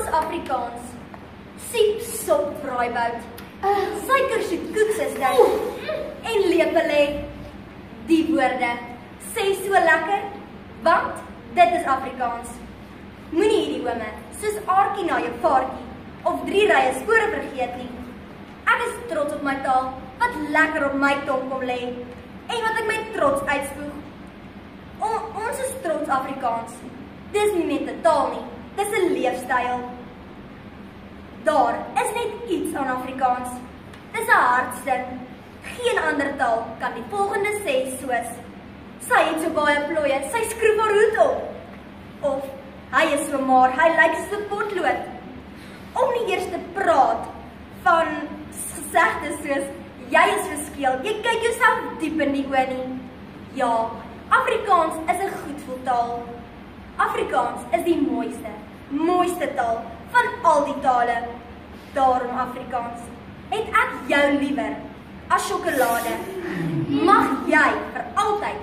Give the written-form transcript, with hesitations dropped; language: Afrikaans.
is Afrikaans? Siep sop braaibout. Suikersoet koeks is dit. En lepelê. Die woorde sê so lekker, want dit is Afrikaans. Moenie hierdie ome, soos aartjie na jou vaartjie, of 3 rye spore vergeet nie. Ek is trots op my taal, wat lekker op my tong kom lê, en wat ek my trots uitspoeg. Ons is trots Afrikaans. Dis nie net 'n taal nie, dis 'n leefstyl. Daar is net iets aan Afrikaans. Dis 'n hartsding. Geen ander taal kan die volgende sê soos: sy het so baie plooie, sy skroef haar hoed op. Of hy is so maar, hy lyk so potlood. Om nie eers te praat van gesegdes soos: jy is verskeel, jy kyk jouself diep in die oë nie. Ja, Afrikaans is 'n goedvoeltaal. Afrikaans is die mooiste taal van al die tale. Daarom Afrikaans, het ek jou liewer as sjokolade. Mag jy vir altyd